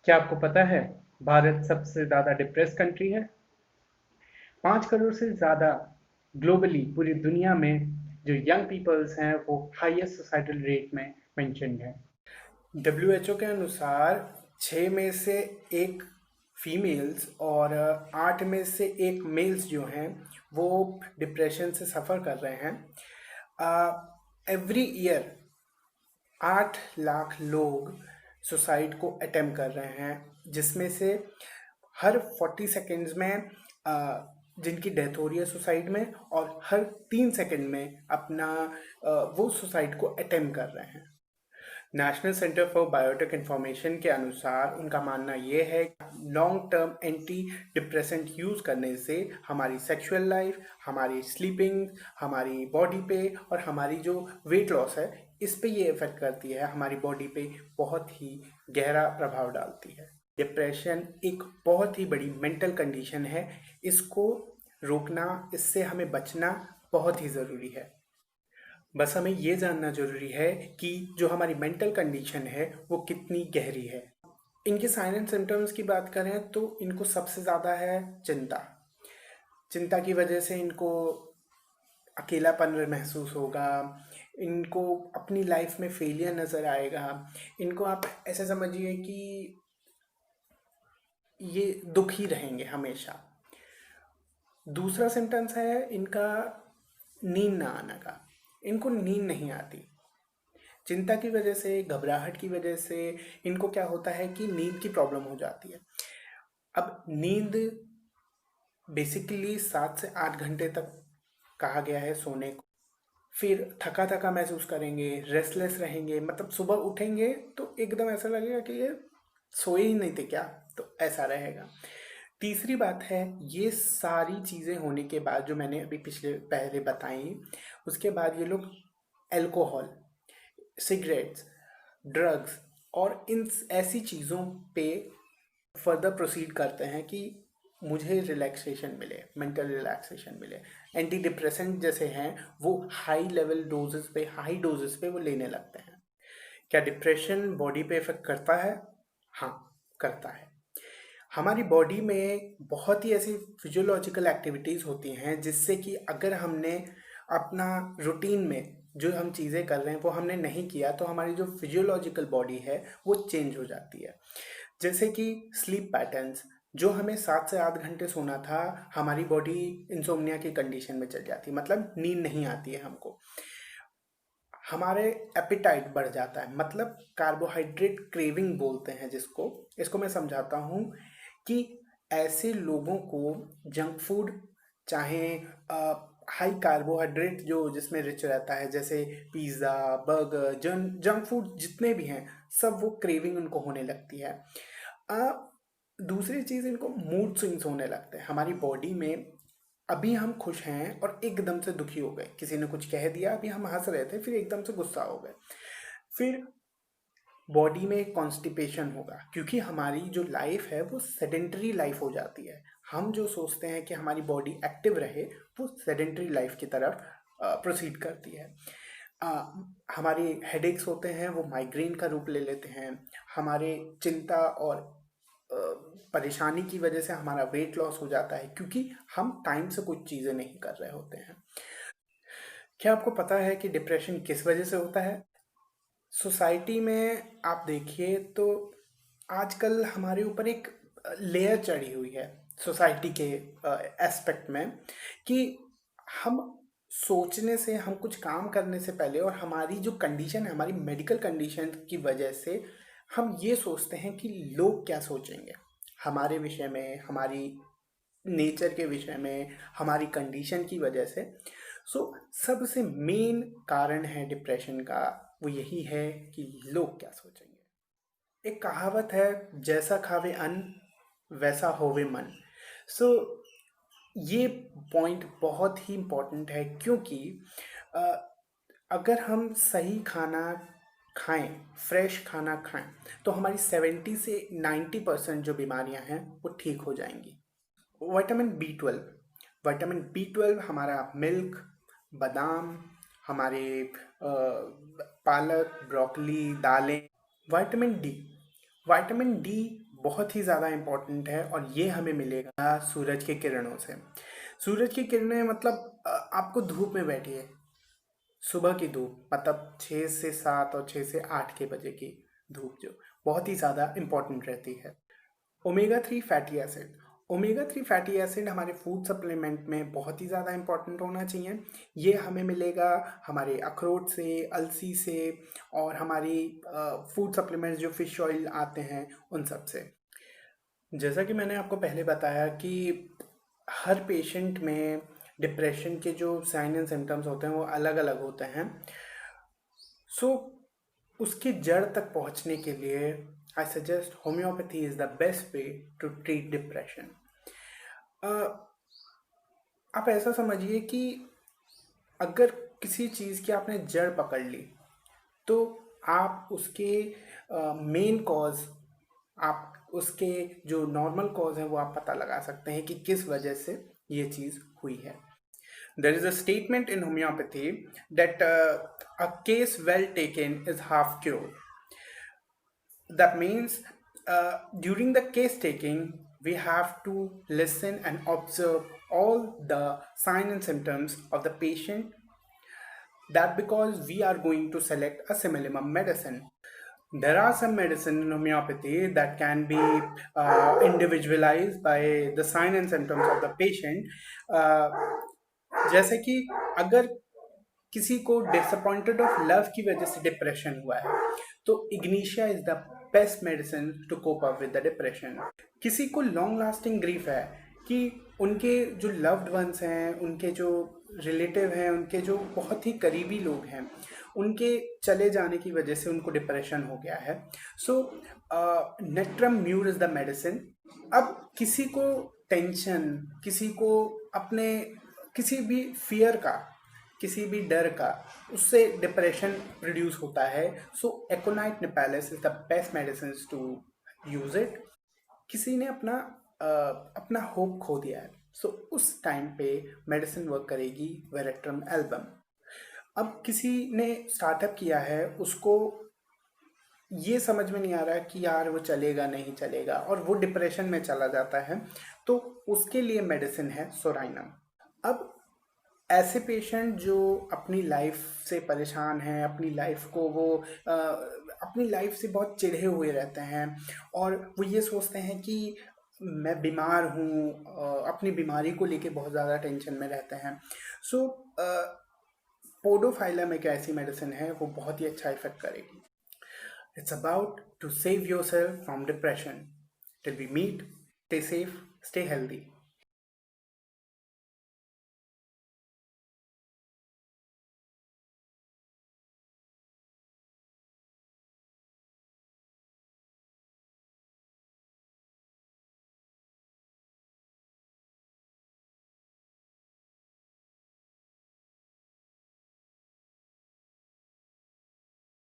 क्या आपको पता है भारत सबसे ज़्यादा डिप्रेस कंट्री है? 5 करोड़ से ज़्यादा ग्लोबली पूरी दुनिया में जो यंग पीपल्स हैं वो हाईएस्ट सोसाइटल रेट में मेंशन्ड है। डब्ल्यूएचओ के अनुसार 6 में से 1 फीमेल्स और 8 में से 1 मेल्स जो हैं वो डिप्रेशन से सफ़र कर रहे हैं। एवरी ईयर 8 लाख लोग सुसाइड को अटेम्प्ट कर रहे हैं, जिसमें से हर 40 सेकेंड्स में जिनकी डेथ हो रही है सुसाइड में, और हर 3 सेकेंड में वो सुसाइड को अटेम्प्ट कर रहे हैं। National centre for biotech information के अनुसार उनका मानना ये है कि long term anti depressant use करने से हमारी सेक्सुअल लाइफ, हमारी स्लीपिंग, हमारी बॉडी पे और हमारी जो वेट लॉस है इस पे ये इफ़ेक्ट करती है, हमारी बॉडी पे बहुत ही गहरा प्रभाव डालती है। डिप्रेशन एक बहुत ही बड़ी मेंटल कंडीशन है, इसको रोकना, इससे हमें बचना बहुत ही ज़रूरी है। बस हमें ये जानना ज़रूरी है कि जो हमारी मेंटल कंडीशन है वो कितनी गहरी है। इनके साइन एंड सिम्टम्स की बात करें तो इनको सबसे ज़्यादा है चिंता। चिंता की वजह से इनको अकेलापन महसूस होगा, इनको अपनी लाइफ में फेलियर नज़र आएगा, इनको आप ऐसे समझिए कि ये दुखी रहेंगे हमेशा। दूसरा सिम्टम्स है इनका नींद ना आने का। इनको नींद नहीं आती। चिंता की वजह से, घबराहट की वजह से इनको क्या होता है कि नींद की प्रॉब्लम हो जाती है। अब नींद बेसिकली 7 से 8 घंटे तक कहा गया है सोने को। फिर थका थका महसूस करेंगे, रेस्टलेस रहेंगे, मतलब सुबह उठेंगे तो एकदम ऐसा लगेगा कि ये सोए ही नहीं थे क्या, तो ऐसा रहेगा। तीसरी बात है, ये सारी चीज़ें होने के बाद जो मैंने अभी पहले बताई, उसके बाद ये लोग अल्कोहल, सिगरेट्स, ड्रग्स और इन ऐसी चीज़ों पे फर्दर प्रोसीड करते हैं कि मुझे रिलैक्सेशन मिले, मेंटल रिलैक्सेशन मिले। एंटी डिप्रेसेंट जैसे हैं वो हाई डोजेस पे वो लेने लगते हैं। क्या डिप्रेशन बॉडी पे इफेक्ट करता है? हाँ, करता है। हमारी बॉडी में बहुत ही ऐसी फिजियोलॉजिकल एक्टिविटीज़ होती हैं जिससे कि अगर हमने अपना रूटीन में जो हम चीज़ें कर रहे हैं वो हमने नहीं किया तो हमारी जो फिजियोलॉजिकल बॉडी है वो चेंज हो जाती है। जैसे कि स्लीप पैटर्न्स, जो हमें 7 से 8 घंटे सोना था, हमारी बॉडी इंसोम्निया की कंडीशन में चल जाती है, मतलब नींद नहीं आती है हमको। हमारे एपिटाइट बढ़ जाता है, मतलब कार्बोहाइड्रेट क्रेविंग बोलते हैं जिसको। इसको मैं समझाता हूँ कि ऐसे लोगों को जंक फूड, चाहे हाई कार्बोहाइड्रेट जो जिसमें रिच रहता है, जैसे पिज़्ज़ा, बर्गर, जंक फूड जितने भी हैं, सब वो क्रेविंग उनको होने लगती है। अ, दूसरी चीज़, इनको मूड स्विंग्स होने लगते हैं। हमारी बॉडी में अभी हम खुश हैं और एकदम से दुखी हो गए, किसी ने कुछ कह दिया, अभी हम हंस रहे थे फिर एकदम से गुस्सा हो गए। फिर बॉडी में कॉन्स्टिपेशन होगा, क्योंकि हमारी जो लाइफ है वो सेडेंटरी लाइफ हो जाती है। हम जो सोचते हैं कि हमारी बॉडी एक्टिव रहे, वो सेडेंटरी लाइफ की तरफ प्रोसीड करती है। अ, हमारे हेडेक्स होते हैं वो माइग्रेन का रूप ले लेते हैं। हमारे चिंता और अ, परेशानी की वजह से हमारा वेट लॉस हो जाता है, क्योंकि हम टाइम से कुछ चीज़ें नहीं कर रहे होते हैं। क्या आपको पता है कि डिप्रेशन किस वजह से होता है? सोसाइटी में आप देखिए तो आजकल हमारे ऊपर एक लेयर चढ़ी हुई है सोसाइटी के एस्पेक्ट में, कि हम सोचने से, हम कुछ काम करने से पहले, और हमारी जो कंडीशन है, हमारी मेडिकल कंडीशन की वजह से हम ये सोचते हैं कि लोग क्या सोचेंगे हमारे विषय में, हमारी नेचर के विषय में, हमारी कंडीशन की वजह से। सो सबसे मेन कारण है डिप्रेशन का, वो यही है कि लोग क्या सोचेंगे। एक कहावत है, जैसा खावे अन्न वैसा होवे मन। सो ये पॉइंट बहुत ही इम्पोर्टेंट है, क्योंकि अ, अगर हम सही खाना खाएं, फ्रेश खाना खाएं, तो हमारी 70 से 90% जो बीमारियां हैं वो ठीक हो जाएंगी। विटामिन बी ट्वेल्व हमारा मिल्क, बादाम, हमारे पालक, ब्रोकली, दालें। विटामिन डी विटामिन डी बहुत ही ज़्यादा इम्पोर्टेंट है और ये हमें मिलेगा सूरज की किरणों से। सूरज की किरणें मतलब आपको धूप में बैठिए, सुबह की धूप मतलब 6 से 7 और 6 से 8 के बजे की धूप जो बहुत ही ज़्यादा इम्पोर्टेंट रहती है। Omega 3 fatty acid, omega 3 fatty acid हमारे फूड सप्लीमेंट में बहुत ही ज़्यादा इम्पोर्टेंट होना चाहिए। ये हमें मिलेगा हमारे अखरोट से, अलसी से और हमारी फूड सप्लीमेंट्स जो फिश ऑयल आते हैं उन सब से। जैसा कि मैंने आपको पहले बताया कि हर पेशेंट में डिप्रेशन के जो साइन एंड सिम्टम्स होते हैं वो अलग अलग होते हैं। सो उसकी जड़ तक पहुंचने के लिए I suggest homeopathy is the best way to treat depression. आप ऐसा समझिए कि अगर किसी चीज़ की आपने जड़ पकड़ ली तो आप उसके मेन कॉज, आप उसके जो नॉर्मल कॉज है वो आप पता लगा सकते हैं कि किस वजह से ये चीज़ हुई है। There is a statement in homeopathy that a case well taken is half cured. That means during the case taking, we have to listen and observe all the signs and symptoms of the patient. That because we are going to select a similar medicine. There are some medicine in homeopathy that can be individualized by the sign and symptoms of the patient. Uh, जैसे कि अगर किसी को disappointed of love की वजह से depression हुआ है तो ignatia is the best medicine to cope up with the depression. किसी को लॉन्ग लास्टिंग ग्रीफ है कि उनके जो लव्ड वंस हैं, उनके जो रिलेटिव हैं, उनके जो बहुत ही करीबी लोग हैं, उनके चले जाने की वजह से उनको डिप्रेशन हो गया है। So natrum mur is the medicine. अब किसी को टेंशन, किसी को अपने किसी भी फियर का, किसी भी डर का, उससे डिप्रेशन प्रोड्यूस होता है। So aconite napellus is the best medicine to use it. किसी ने अपना होप खो दिया है, सो उस टाइम पे मेडिसिन वर्क करेगी वेरेट्रम एल्बम। अब किसी ने स्टार्टअप किया है, उसको ये समझ में नहीं आ रहा है कि यार वो चलेगा नहीं चलेगा और वो डिप्रेशन में चला जाता है, तो उसके लिए मेडिसिन है सोराइनम। अब ऐसे पेशेंट जो अपनी लाइफ से परेशान हैं, अपनी लाइफ को वो अपनी लाइफ से बहुत चिढ़े हुए रहते हैं और वो ये सोचते हैं कि मैं बीमार हूँ, अपनी बीमारी को लेके बहुत ज़्यादा टेंशन में रहते हैं। सो पोडोफाइलम एक ऐसी मेडिसिन है, वो बहुत ही अच्छा इफेक्ट करेगी। It's about to save your self from depression. Till we meet, stay safe, stay healthy.